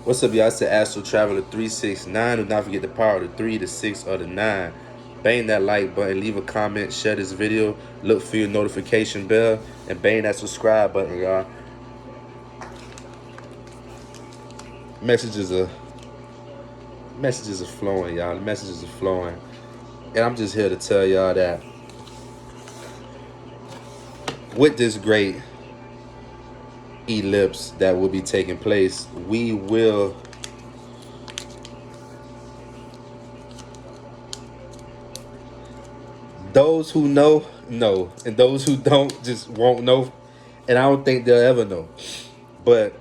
What's up, y'all? It's the Astro Traveler 369. Do not forget the power of the 3, the 6, or the 9. Bang that like button, leave a comment, share this video, look for your notification bell, and bang that subscribe button, y'all. Messages are messages are flowing, y'all. The messages are flowing. And I'm just here to tell y'all that with this great ellipse that will be taking place, we will those who know, and those who don't just won't know, and I don't think they'll ever know. But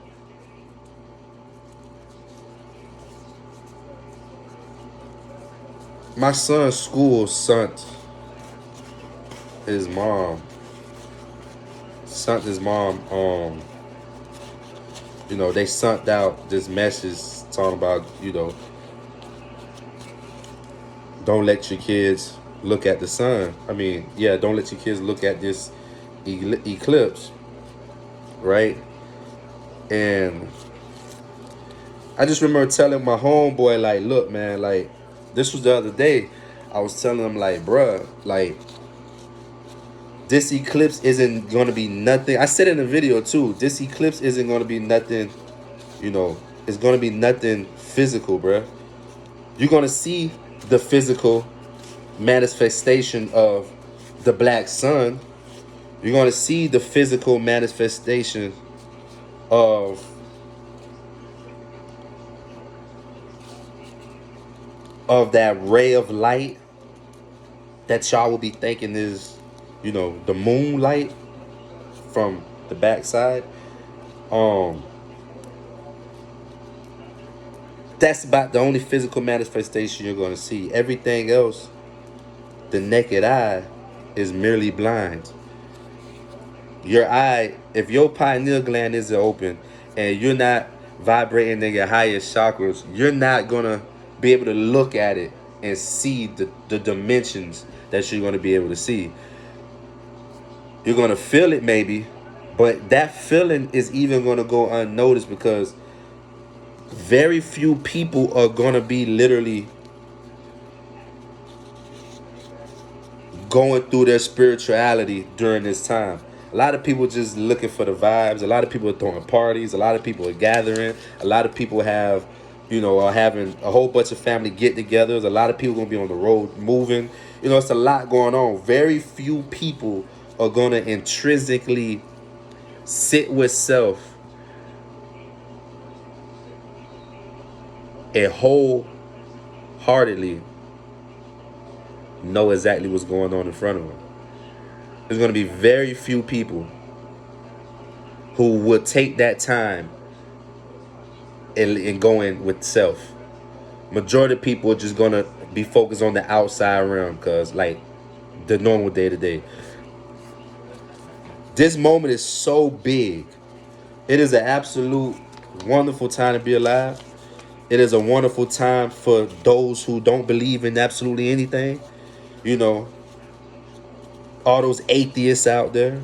my son's school his mom his mom they sent out this message talking about, don't let your kids look at the sun. I mean, yeah, don't let your kids look at this eclipse, right? And I just remember telling my homeboy, like, look, man, like, this was the other day. I was telling him, like, bruh, like, this eclipse isn't going to be nothing. I said in the video, too, this eclipse isn't going to be nothing, it's going to be nothing physical, bruh. You're going to see the physical manifestation of the black sun. You're going to see the physical manifestation of that ray of light that y'all will be thinking is, the moonlight from the backside. That's about the only physical manifestation you're going to see. Everything else, the naked eye, is merely blind. Your eye, if your pineal gland isn't open and you're not vibrating in your highest chakras, you're not going to be able to look at it and see the dimensions that you're going to be able to see. You're going to feel it maybe, but that feeling is even going to go unnoticed because very few people are going to be literally going through their spirituality during this time. A lot of people just looking for the vibes. A lot of people are throwing parties. A lot of people are gathering. A lot of people are having a whole bunch of family get-togethers. A lot of people going to be on the road moving. It's a lot going on. Very few people are going to intrinsically sit with self and wholeheartedly know exactly what's going on in front of them. There's going to be very few people who will take that time and go in with self. Majority of people are just going to be focused on the outside realm because, like, the normal day-to-day. This moment is so big. It is an absolute wonderful time to be alive. It is a wonderful time for those who don't believe in absolutely anything. All those atheists out there.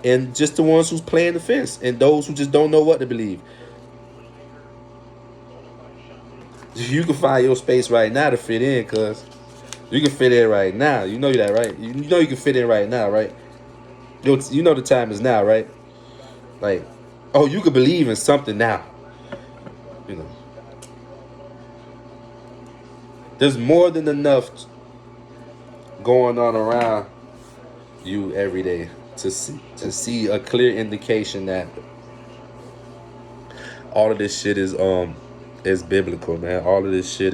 And just the ones who's playing the fence. And those who just don't know what to believe. You can find your space right now to fit in, cuz. You can fit in right now. You know that, right? You know you can fit in right now, right? You know the time is now, right? Like, oh, you can believe in something now. There's more than enough going on around you every day to see a clear indication that all of this shit is biblical, man. All of this shit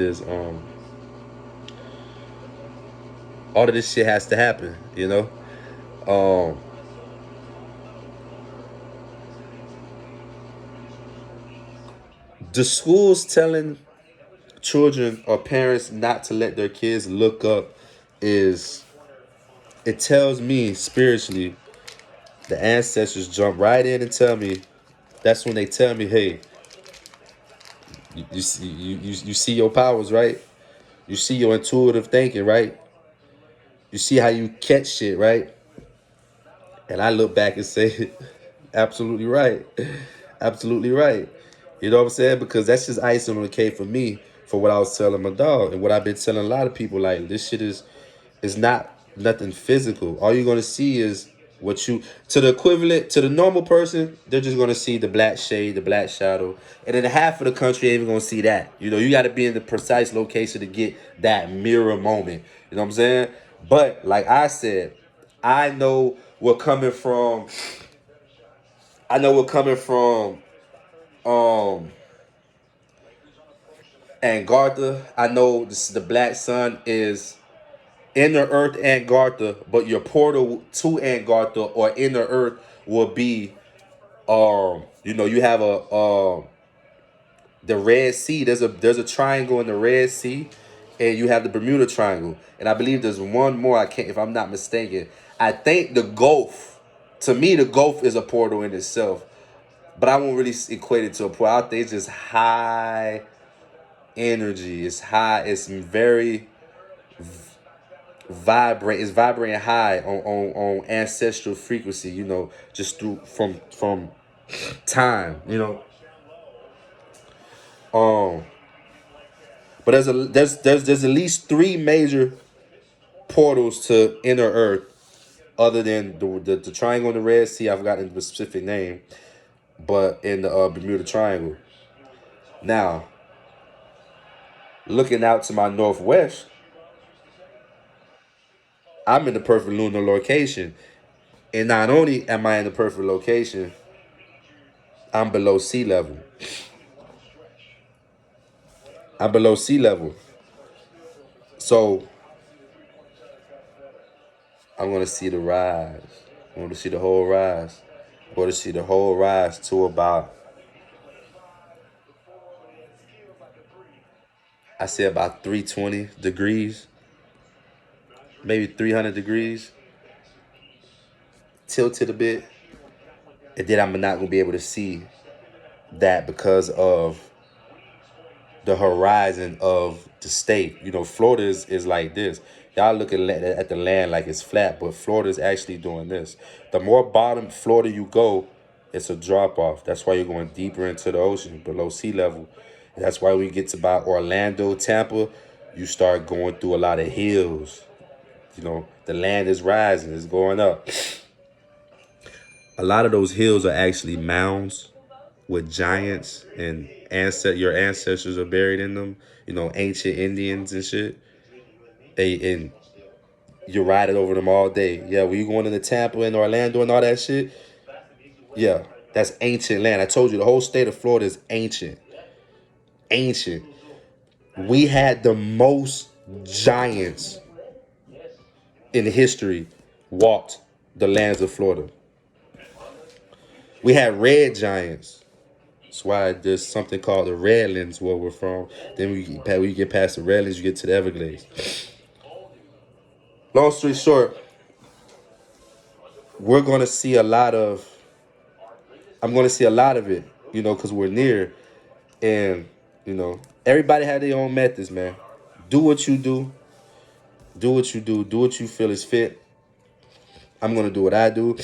has to happen, The schools telling children or parents not to let their kids look up it tells me spiritually, the ancestors jump right in and tell me, that's when they tell me, hey, you see your powers, right? You see your intuitive thinking, right? You see how you catch shit, right? And I look back and say, absolutely right. Absolutely right. You know what I'm saying? Because that's just icing on the cake for me for what I was telling my dog and what I've been telling a lot of people. Like this shit is not nothing physical. All you're gonna see is what you to the equivalent to the normal person. They're just gonna see the black shade, the black shadow, and then half of the country ain't even gonna see that. You know, you got to be in the precise location to get that mirror moment. You know what I'm saying? But like I said, I know we're coming from. I know we're coming from um Angartha. I know the black sun is inner Earth Angartha, but your portal to Angartha or inner Earth will be you have the Red Sea. There's a triangle in the Red Sea, and you have the Bermuda Triangle, and I believe there's one more. I can't, if I'm not mistaken. I think the Gulf. To me, the Gulf is a portal in itself, but I won't really equate it to a portal. I think it's just high energy. It's high. It's very vibrate. It's vibrating high on ancestral frequency. Just through from time. Um, but there's at least three major portals to inner Earth, other than the triangle in the Red Sea. I've forgotten the specific name, but in the Bermuda Triangle. Now, looking out to my northwest, I'm in the perfect lunar location. And not only am I in the perfect location, I'm below sea level. I'm below sea level. So I'm going to see the rise. I'm going to see the whole rise. I'm going to see the whole rise to about, I say about 320 degrees, maybe 300 degrees, tilted a bit. And then I'm not going to be able to see that because of the horizon of the state. Florida is like this. Y'all look at the land like it's flat, but Florida is actually doing this. The more bottom Florida you go, it's a drop off. That's why you're going deeper into the ocean, below sea level. And that's why when you get to about Orlando, Tampa, you start going through a lot of hills. The land is rising, it's going up. A lot of those hills are actually mounds with giants and your ancestors are buried in them. Ancient Indians and shit. And you're riding over them all day. Yeah, when you going into Tampa and Orlando and all that shit, yeah, that's ancient land. I told you the whole state of Florida is ancient. Ancient. We had the most giants in history walked the lands of Florida. We had red giants. That's why there's something called the Redlands where we're from. Then we get past the Redlands, you get to the Everglades. Long story short, we're gonna see a lot of. I'm gonna see a lot of it, because we're near, and everybody had their own methods, man. Do what you do. Do what you do. Do what you feel is fit. I'm gonna do what I do.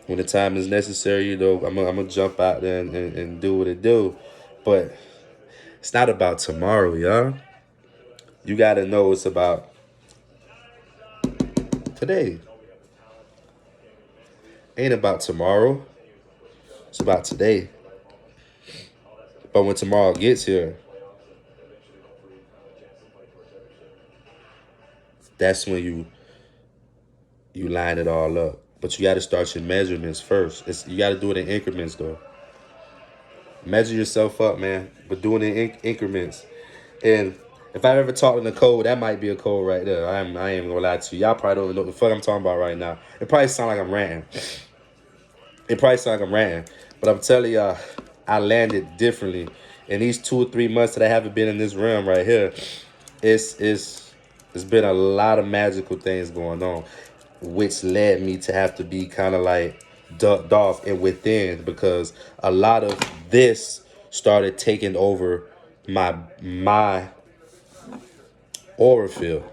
When the time is necessary, I'm gonna jump out there and do what it do. But it's not about tomorrow, y'all. You gotta know it's about today. Ain't about tomorrow. It's about today. But when tomorrow gets here, that's when you line it all up. But you got to start your measurements first. You got to do it in increments, though. Measure yourself up, man, but doing it in increments. And if I ever talked in the code, that might be a code right there. I ain't gonna lie to you. Y'all probably don't know what the fuck I'm talking about right now. It probably sound like I'm ranting. But I'm telling y'all, I landed differently. In these 2 or 3 months that I haven't been in this realm right here, it's been a lot of magical things going on, which led me to have to be kind of like ducked off and within, because a lot of this started taking over my aura field,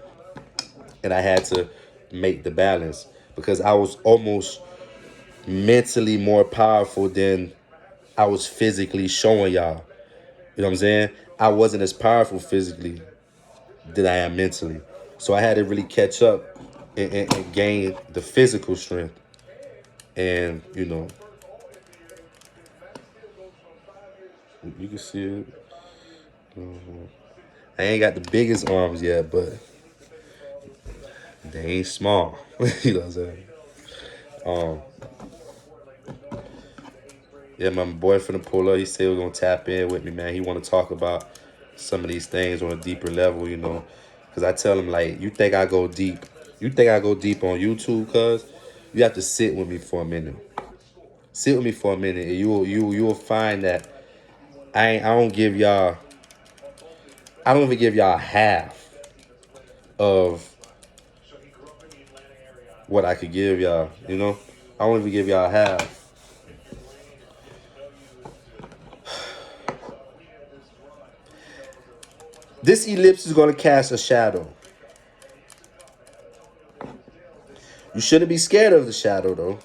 and I had to make the balance because I was almost mentally more powerful than I was physically showing y'all. You know what I'm saying? I wasn't as powerful physically that I am mentally. So I had to really catch up and gain the physical strength. And, you can see it. I ain't got the biggest arms yet, but they ain't small. You know what I'm saying? Um, yeah, my boyfriend pull up. He said we're gonna tap in with me, man. He want to talk about some of these things on a deeper level, Because I tell him like, you think I go deep? You think I go deep on YouTube? Cause you have to sit with me for a minute. Sit with me for a minute, and you will find that I don't give y'all. I don't even give y'all half of what I could give y'all. I don't even give y'all half. This ellipse is going to cast a shadow. You shouldn't be scared of the shadow, though.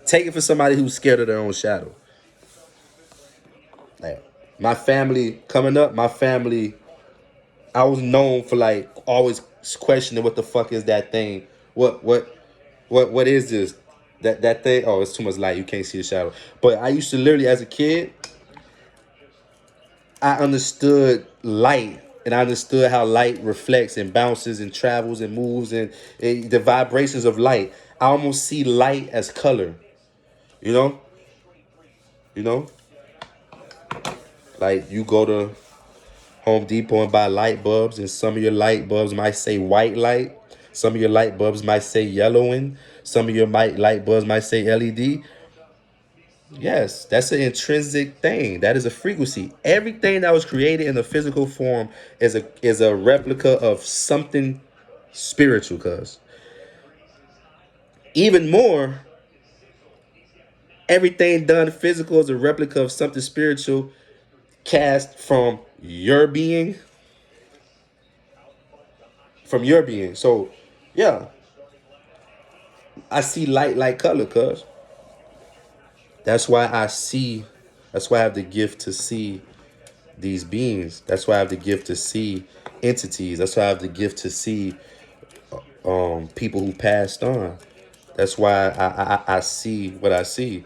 Take it for somebody who's scared of their own shadow. Like, my family, coming up, I was known for like always questioning what the fuck is that thing? What is this? That thing? Oh, it's too much light. You can't see the shadow. But I used to literally, as a kid, I understood light, and I understood how light reflects and bounces and travels and moves, and the vibrations of light. I almost see light as color. You know, you know, like you go to Home Depot and buy light bulbs, and some of your light bulbs might say white light. Some of your light bulbs might say yellowing. Some of your light bulbs might say LED. Yes, that's an intrinsic thing. That is a frequency. Everything that was created in the physical form is a replica of something spiritual. Cause even more, everything done physical is a replica of something spiritual cast from your being. So, yeah, I see light like color. Cause that's why I see. That's why I have the gift to see these beings. That's why I have the gift to see entities. That's why I have the gift to see people who passed on. That's why I see what I see.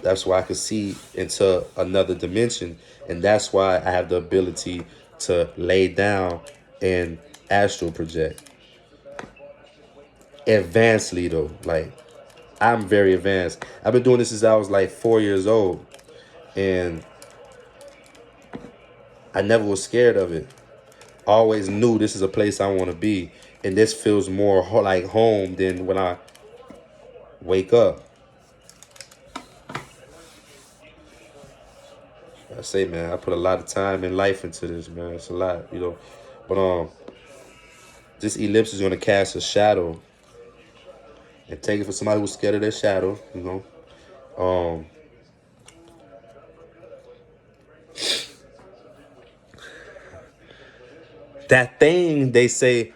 That's why I can see into another dimension. And that's why I have the ability to lay down and astral project. Advancedly though. Like, I'm very advanced. I've been doing this since I was like 4 years old. And I never was scared of it. I always knew this is a place I want to be. And this feels more like home than when I wake up. I say, man, I put a lot of time and life into this, man. It's a lot. But this ellipse is gonna cast a shadow, and take it for somebody who's scared of their shadow. That thing they say,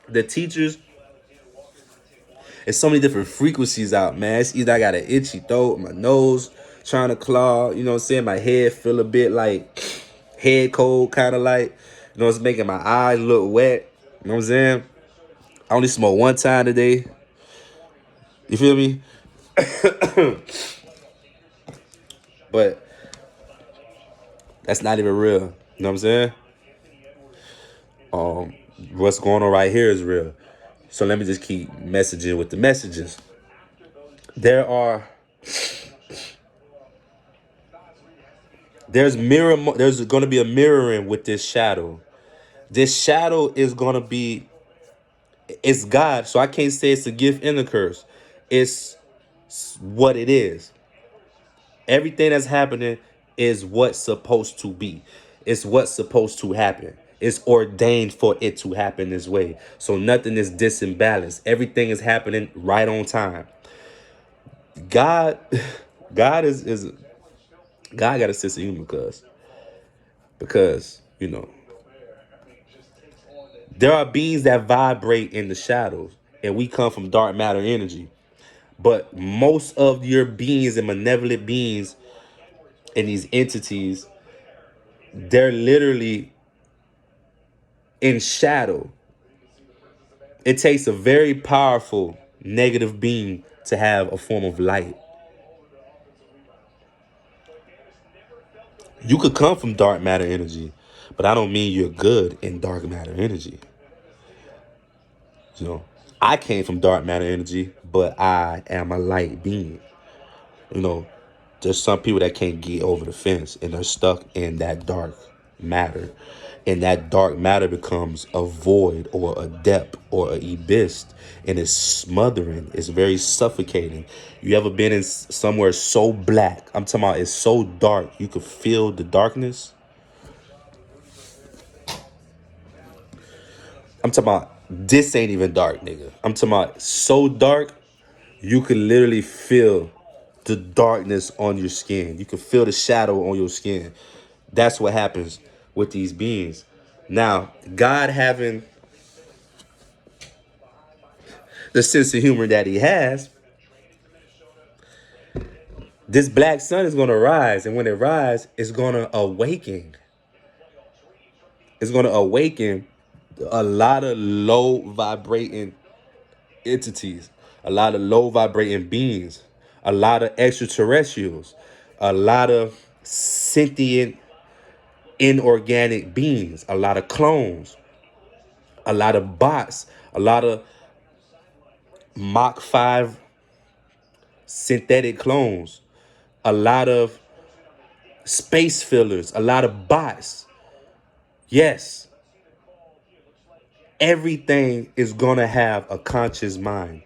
the teachers. There's so many different frequencies out, man. It's either I got an itchy throat, my nose trying to claw, you know what I'm saying? My head feel a bit like head cold, kind of like, it's making my eyes look wet. You know what I'm saying? I only smoked one time today. You feel me? But that's not even real. You know what I'm saying? What's going on right here is real. So let me just keep messaging with the messages. There's going to be a mirroring with this shadow. This shadow is going to be, it's God. So I can't say it's a gift and a curse. It's what it is. Everything that's happening is what's supposed to be. It's what's supposed to happen. It's ordained for it to happen this way. So nothing is disimbalanced. Everything is happening right on time. God, God is God got a sense of humor, because there are beings that vibrate in the shadows, and we come from dark matter energy. But most of your beings and malevolent beings and these entities, they're literally in shadow. It takes a very powerful negative being to have a form of light. You could come from dark matter energy, but I don't mean you're good in dark matter energy. You know, I came from dark matter energy, but I am a light being. You know, there's some people that can't get over the fence and they're stuck in that dark matter. And that dark matter becomes a void or a depth or a abyss, and it's smothering. It's very suffocating. You ever been in somewhere so black? I'm talking about it's so dark you could feel the darkness. I'm talking about this ain't even dark, nigga. I'm talking about so dark you could literally feel the darkness on your skin. You can feel the shadow on your skin. That's what happens with these beings. Now, God having the sense of humor that he has, this black sun is going to rise. And when it rises, it's going to awaken. It's going to awaken a lot of low vibrating entities, a lot of low vibrating beings, a lot of extraterrestrials, a lot of sentient inorganic beings, a lot of clones, a lot of bots, a lot of Mach 5 synthetic clones, a lot of space fillers, a lot of bots. Yes, everything is going to have a conscious mind.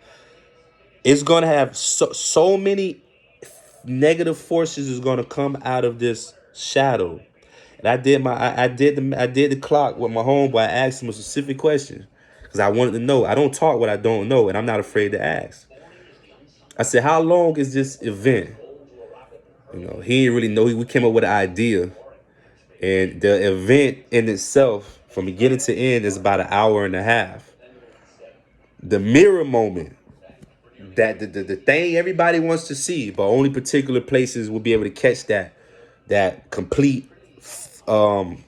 It's going to have so many negative forces is going to come out of this shadow. And I did the clock with my homeboy. I asked him a specific question because I wanted to know. I don't talk what I don't know, and I'm not afraid to ask. I said, "How long is this event?" You know, he didn't really know. We came up with an idea, and the event in itself, from beginning to end, is about an hour and a half. The mirror moment, that the thing everybody wants to see, but only particular places will be able to catch that complete um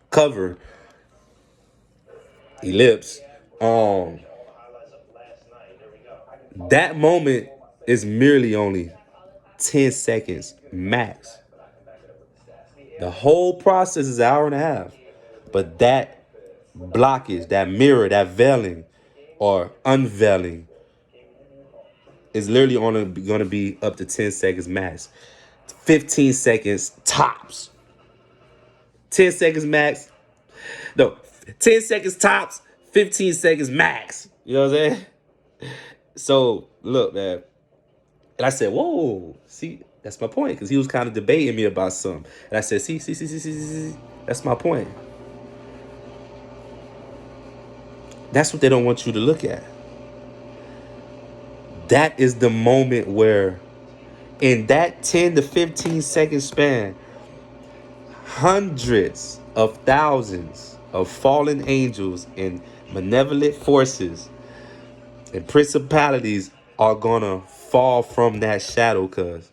cover ellipse. Um, that moment is merely only 10 seconds max. The whole process is an hour and a half. But that blockage, that mirror, that veiling or unveiling is literally only going to be up to 10 seconds max. 15 seconds tops. 10 seconds max. No, 10 seconds tops, 15 seconds max. You know what I'm saying? So, look, man. And I said, whoa, see, that's my point. Because he was kind of debating me about something. And I said, see. That's my point. That's what they don't want you to look at. That is the moment where, in that 10 to 15 second span, hundreds of thousands of fallen angels and malevolent forces and principalities are gonna fall from that shadow, cuz.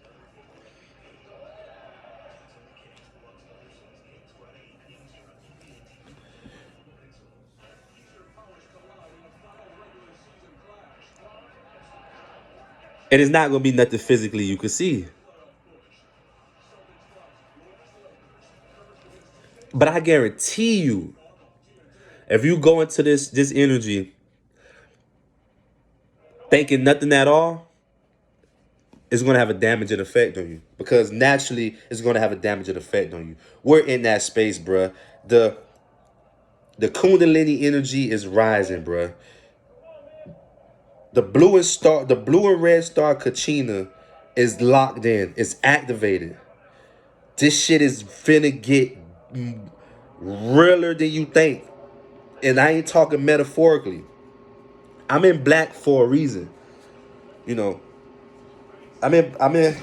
And it's not gonna be nothing physically you can see. But I guarantee you, if you go into this energy thinking nothing at all, it's going to have a damaging effect on you, because naturally it's going to have a damaging effect on you. We're in that space, bruh. The Kundalini energy is rising, bruh. The blue and red star Kachina is locked in. It's activated. This shit is finna get realer than you think. And I ain't talking metaphorically. I'm in black for a reason. You know, I'm in I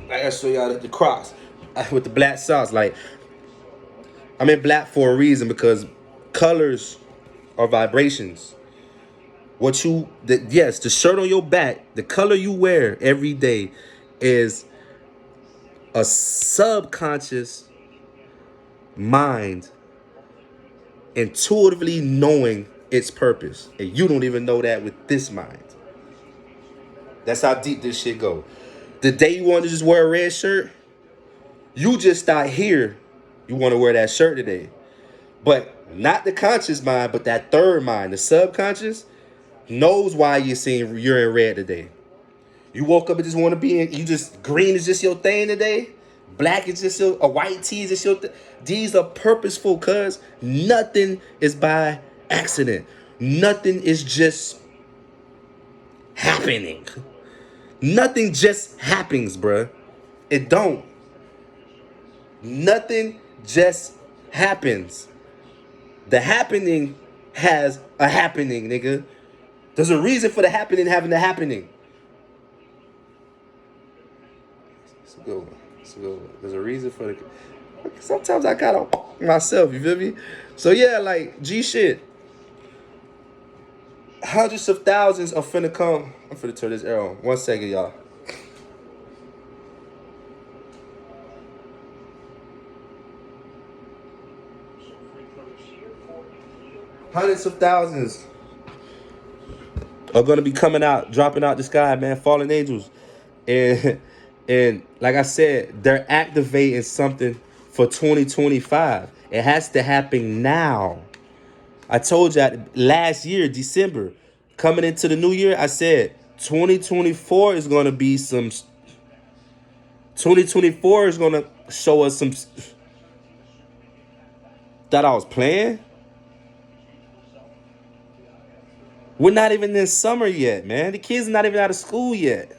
gotta show y'all the Crocs with the black socks. Like, I'm in black for a reason, because colors are vibrations. Yes, the shirt on your back, the color you wear every day is a subconscious mind intuitively knowing its purpose. And you don't even know that with this mind. That's how deep this shit go. The day you want to just wear a red shirt, you just start here. You want to wear that shirt today. But not the conscious mind, but that third mind, the subconscious, knows why you're in red today. You woke up and just want to be in, you just, green is just your thing today. Black is just a white tee is just your thing. These are purposeful, cuz nothing is by accident. Nothing is just happening. Nothing just happens, bruh. It don't. Nothing just happens. The happening has a happening, nigga. There's a reason for the happening having the happening. It's a good one. It's a good one. There's a reason for the. Sometimes I gotta myself, you feel me? So yeah, like G shit. Hundreds of thousands are finna come. I'm finna turn this arrow on. 1 second, y'all. Hundreds of thousands are gonna be coming out, dropping out the sky, man. Fallen angels, and like I said, they're activating something for 2025. It has to happen now. I told you last year, December, coming into the new year, I said 2024 is gonna be some. 2024 is gonna show us some. Thought I was playing. We're not even in summer yet, man. The kids are not even out of school yet.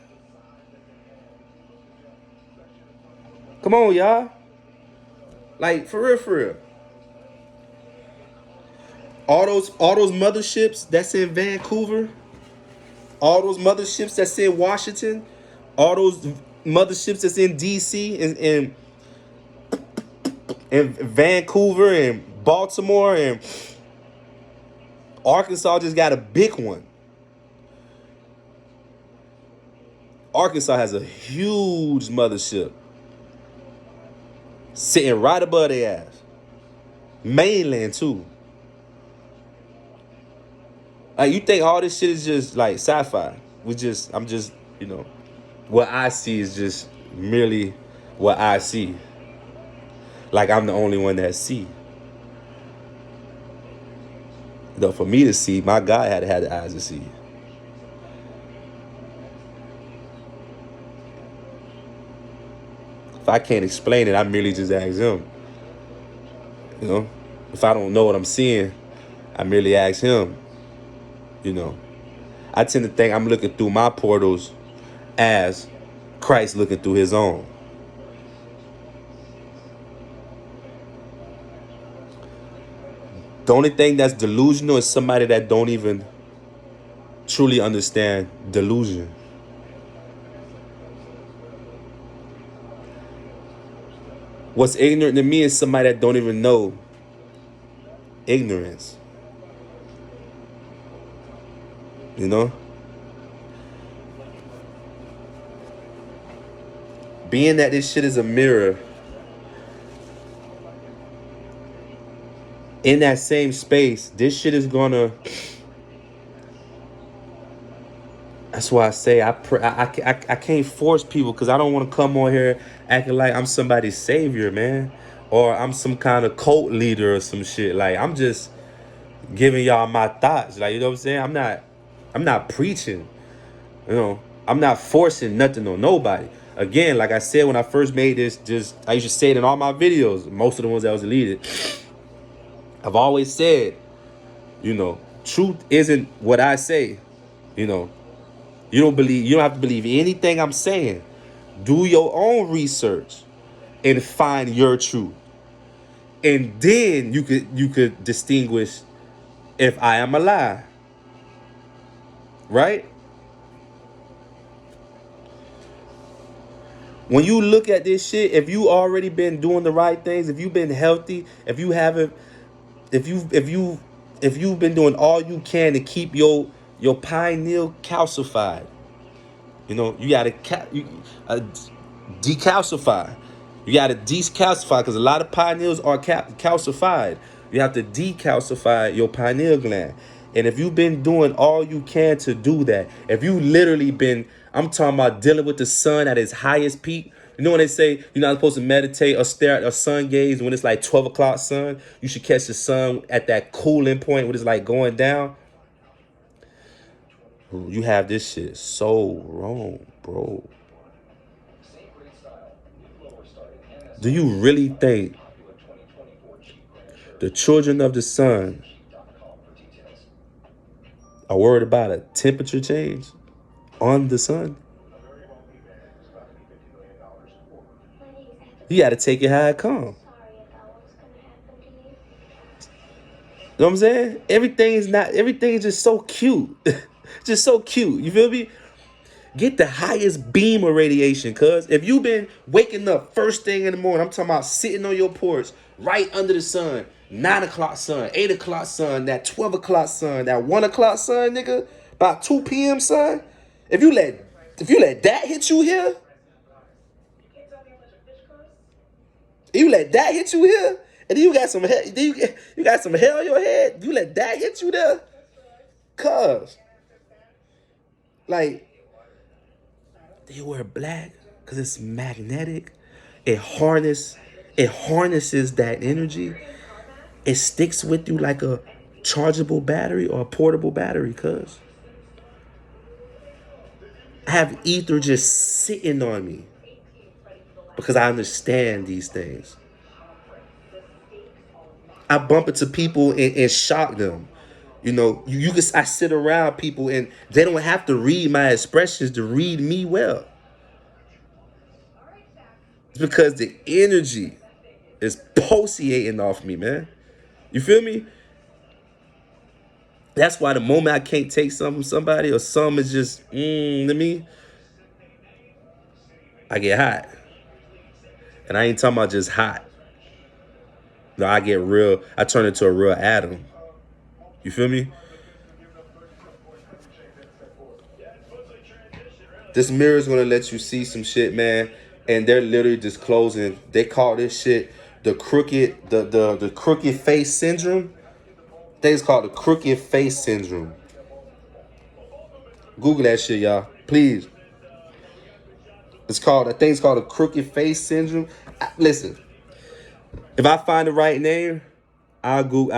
Come on, y'all. Like, for real, for real. All those motherships that's in Vancouver, all those motherships that's in Washington, all those motherships that's in DC and Vancouver and Baltimore and Arkansas just got a big one. Arkansas has a huge mothership sitting right above their ass. Mainland too. Like, you think all this shit is just like sci-fi? I'm just, what I see is just merely what I see. Like, I'm the only one that see. For me to see, my God had to have the eyes to see. If I can't explain it, I merely just ask him. If I don't know what I'm seeing, I merely ask him. I tend to think I'm looking through my portals as Christ looking through his own. The only thing that's delusional is somebody that don't even truly understand delusion. What's ignorant to me is somebody that don't even know ignorance. Being that this shit is a mirror, in that same space, this shit is gonna. That's why I say I can't force people, because I don't want to come on here acting like I'm somebody's savior, man, or I'm some kind of cult leader or some shit. Like, I'm just giving y'all my thoughts. Like, you know what I'm saying? I'm not preaching. I'm not forcing nothing on nobody. Again, like I said when I first made this, I used to say it in all my videos, most of the ones that was deleted. I've always said, truth isn't what I say. You don't have to believe anything I'm saying. Do your own research and find your truth. And then you could distinguish if I am a lie. Right? When you look at this shit, if you already been doing the right things, if you've been healthy, if you've been doing all you can to keep your Your pineal calcified. You know, you gotta decalcify. You gotta decalcify because a lot of pineals are calcified. You have to decalcify your pineal gland. And if you've been doing all you can to do that, if you literally been, I'm talking about dealing with the sun at its highest peak. You know when they say you're not supposed to meditate or stare at a sun gaze when it's like 12 o'clock sun, you should catch the sun at that cooling point when it's like going down. You have this shit so wrong, bro. Do you really think the children of the sun are worried about a temperature change on the sun? You got to take it how it comes. You know what I'm saying? Everything's just so cute. Just so cute. You feel me? Get the highest beam of radiation, cuz. If you've been waking up first thing in the morning, I'm talking about sitting on your porch, right under the sun, 9 o'clock sun, 8 o'clock sun, that 12 o'clock sun, that 1 o'clock sun, nigga, about 2 p.m. sun. If you let that hit you here, you let that hit you here, and then you got some hair, you got some hair on your head, you let that hit you there, cuz. Like, they wear black because it's magnetic. It harnesses that energy. It sticks with you like a chargeable battery or a portable battery, cuz. I have ether just sitting on me because I understand these things. I bump into people and shock them. You know, I sit around people and they don't have to read my expressions to read me well. It's because the energy is pulsating off me, man. You feel me? That's why the moment I can't take something from somebody or something is just to me, I get hot. And I ain't talking about just hot. No, I turn into a real atom. You feel me? This mirror is gonna let you see some shit, man. And they're literally disclosing. They call this shit the crooked face syndrome. I think it's called the crooked face syndrome. Google that shit, y'all. Please. I think it's called the crooked face syndrome. Listen, if I find the right name, I'll go.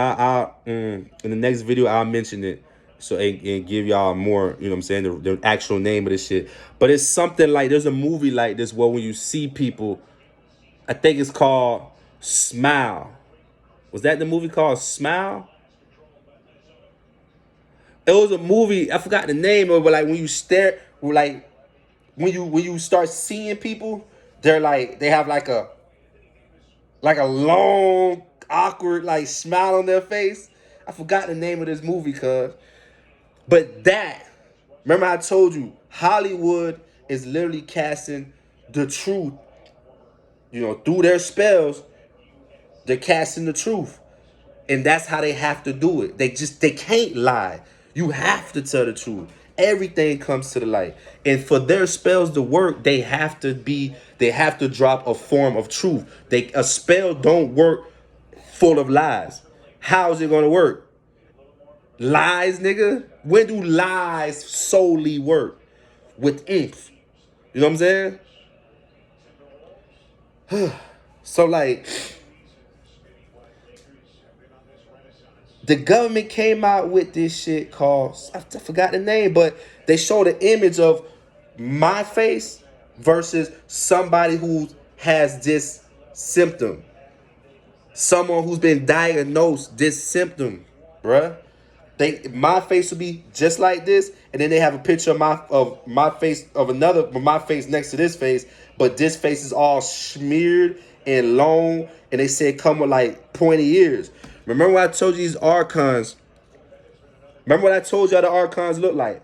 In the next video, I'll mention it. So and give y'all more, you know what I'm saying, the actual name of this shit. But it's something like, there's a movie like this where when you see people, I think it's called Smile. Was that the movie called Smile? It was a movie, I forgot the name of it, but like when you stare, like when you start seeing people, they have like a long, awkward like smile on their face. I forgot the name of this movie, cuz. But remember I told you, Hollywood is literally casting the truth. You know, through their spells, they're casting the truth. And that's how they have to do it. They can't lie. You have to tell the truth. Everything comes to the light. And for their spells to work, they have to drop a form of truth. A spell don't work full of lies. How is it gonna work? Lies, nigga? When do lies solely work? With oomph. You know what I'm saying? So like, the government came out with this shit called, I forgot the name, but they showed an image of my face versus somebody who has this symptom. Someone who's been diagnosed this symptom, bruh. My face will be just like this, and then they have a picture of my face my face next to this face, but this face is all smeared and long, and they say it come with like pointy ears. Remember what I told you these archons? Remember what I told y'all the archons look like?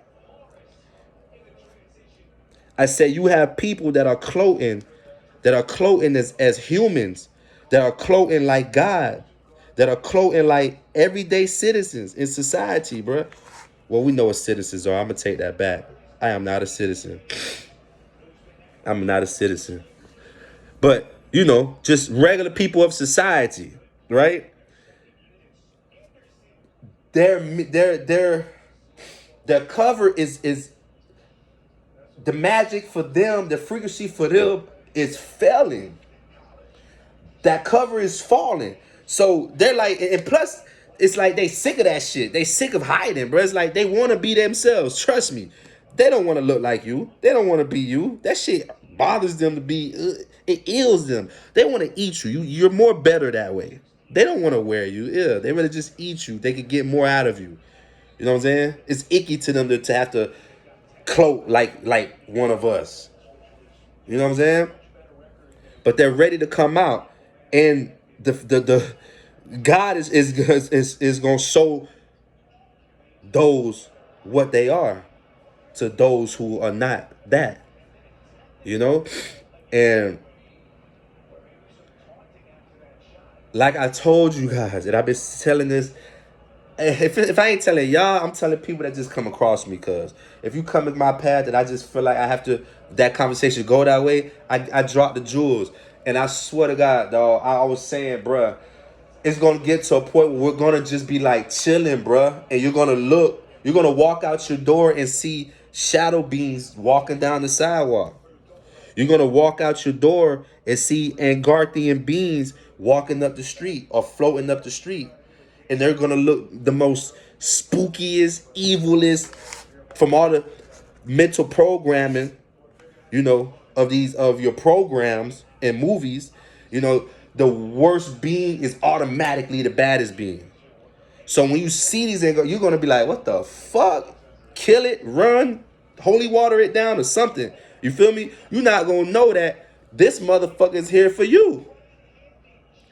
I said you have people that are cloaking as humans, that are cloaking like God, that are cloaking like everyday citizens in society, bruh. Well, we know what citizens are. I'm gonna take that back. I am not a citizen. I'm not a citizen. But just regular people of society, right? Their cover is the magic for them. The frequency for them is failing. That cover is falling. So they're like, and plus, it's like they sick of that shit. They sick of hiding, bro. It's like they want to be themselves. Trust me. They don't want to look like you. They don't want to be you. That shit bothers them to be. It ills them. They want to eat you. You're more better that way. They don't want to wear you. Yeah, they rather just eat you. They could get more out of you. You know what I'm saying? It's icky to them to have to cloak like one of us. You know what I'm saying? But they're ready to come out, and the God is gonna show those what they are to those who are not that, you know, and like I told you guys, and I've been telling this. If I ain't telling y'all, I'm telling people that just come across me. Cause if you come in my path, and I just feel like I have to that conversation go that way, I drop the jewels, and I swear to God, dog, I was saying, bruh, it's gonna get to a point where we're gonna just be like chilling, bruh, and you're gonna walk out your door and see shadow beings walking down the sidewalk. You're gonna walk out your door and see Angarthian beings walking up the street or floating up the street, and they're gonna look the most spookiest, evilest from all the mental programming, of your programs and movies. The worst being is automatically the baddest being. So when you see these, you're gonna be like, "What the fuck? Kill it, run, holy water it down, or something." You feel me? You're not gonna know that this motherfucker is here for you.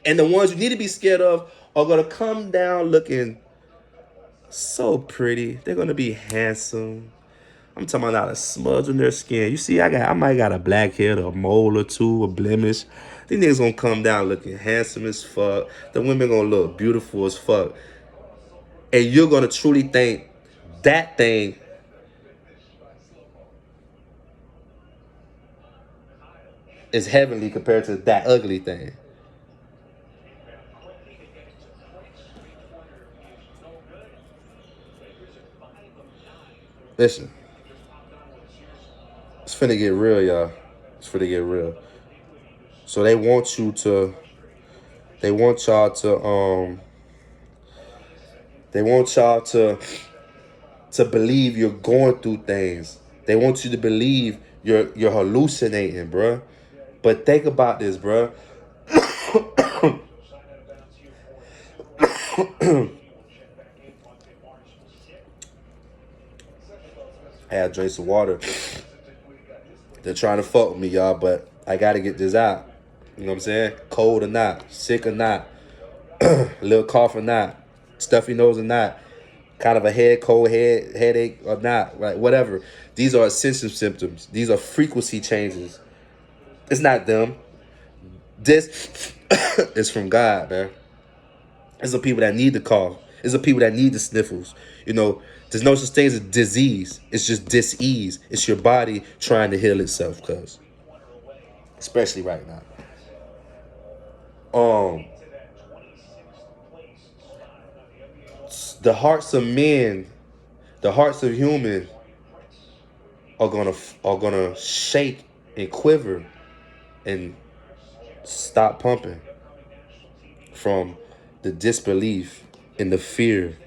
And the ones you need to be scared of are gonna come down looking so pretty. They're gonna be handsome. I'm talking about not a smudge on their skin. You see, I might got a blackhead, a mole or two, a blemish. These niggas gonna come down looking handsome as fuck. The women gonna look beautiful as fuck. And you're gonna truly think that thing is heavenly compared to that ugly thing. Listen, it's finna get real, y'all. It's finna get real. So they want y'all to, they want y'all to believe you're going through things. They want you to believe you're hallucinating, bruh. But think about this, bruh. I had to drink some water. They're trying to fuck with me, y'all, but I gotta get this out. You know what I'm saying? Cold or not, sick or not, a little cough or not, stuffy nose or not, kind of a headache or not, right? Whatever. These are essential symptoms. These are frequency changes. It's not them. This is from God, man. It's the people that need the cough. It's the people that need the sniffles. There's no such thing as a disease. It's just dis-ease. It's your body trying to heal itself, cuz. Especially right now. Um, the hearts of men, the hearts of humans are gonna shake and quiver and stop pumping from the disbelief and the fear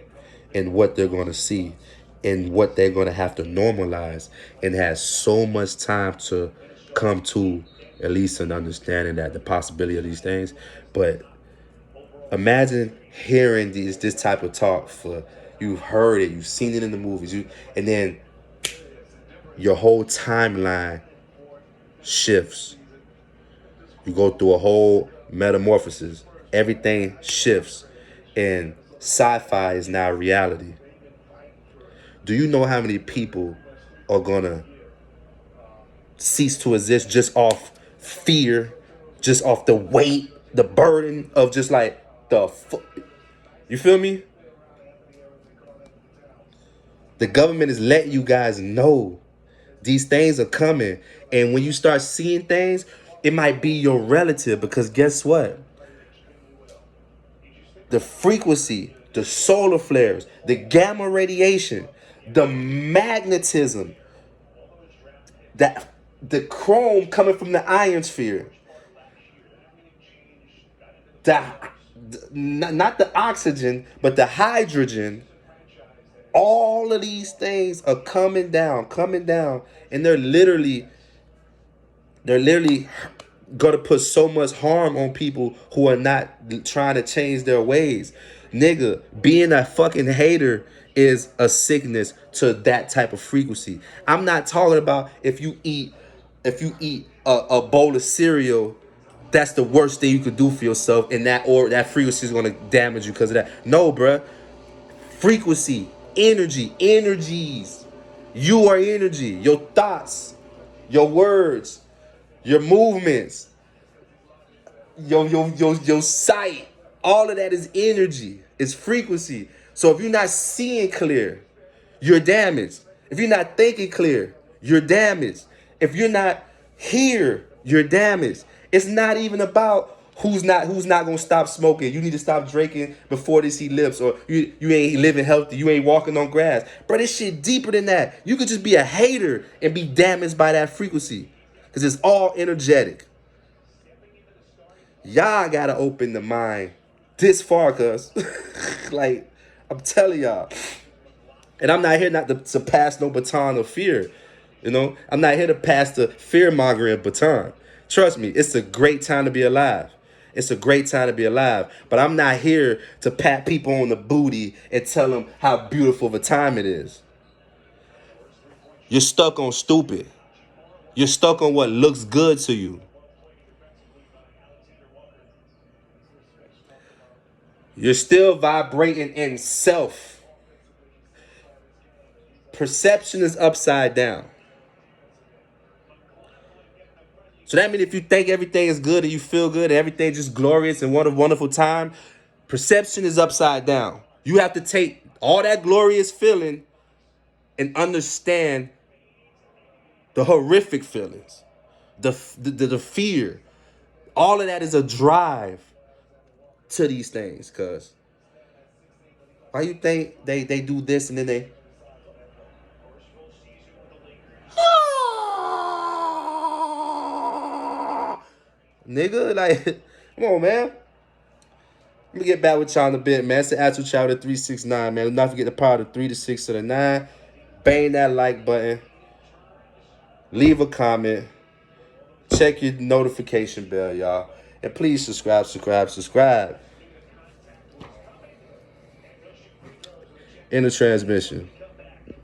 in what they're gonna see and what they're gonna have to normalize, and has so much time to come to at least an understanding that the possibility of these things. But imagine hearing this type of talk for you've heard it, you've seen it in the movies, and then your whole timeline shifts. You go through a whole metamorphosis. Everything shifts, and sci-fi is now reality. Do you know how many people are gonna cease to exist just off fear, just off the weight, the burden of just like you feel me? The government is letting you guys know these things are coming. And when you start seeing things, it might be your relative, because guess what? The frequency, the solar flares, the gamma radiation, the magnetism, that the chrome coming from the ionosphere, the not the oxygen, but the hydrogen. All of these things are coming down, and they're literally gonna put so much harm on people who are not trying to change their ways. Nigga, being a fucking hater is a sickness to that type of frequency. I'm not talking about if you eat a bowl of cereal, that's the worst thing you could do for yourself, and that frequency is gonna damage you because of that. No, bruh. Frequency, energies. You are energy. Your thoughts, your words, your movements, your sight. All of that is energy. It's frequency. So if you're not seeing clear, you're damaged. If you're not thinking clear, you're damaged. If you're not here, you're damaged. It's not even about who's not gonna stop smoking. You need to stop drinking before this ellipse, or you ain't living healthy, you ain't walking on grass. Bro, this shit deeper than that. You could just be a hater and be damaged by that frequency. Cause it's all energetic. Y'all gotta open the mind this far, cuz. Like, I'm telling y'all. And I'm not here not to pass no baton of fear. You know, I'm not here to pass the fear mongering baton. Trust me, it's a great time to be alive. It's a great time to be alive. But I'm not here to pat people on the booty and tell them how beautiful of a time it is. You're stuck on stupid. You're stuck on what looks good to you. You're still vibrating in self. Perception is upside down. So that means if you think everything is good and you feel good and everything just glorious and what a wonderful time, perception is upside down. You have to take all that glorious feeling and understand the horrific feelings, the fear. All of that is a drive to these things. Cause why you think they do this and then they nigga, like, come on, man. Let me get back with y'all in a bit, man. It's the Actual Child at 369, man. Do not forget the power of the 3 to 6 to the 9. Bang that like button. Leave a comment. Check your notification bell, y'all. And please subscribe. In the transmission.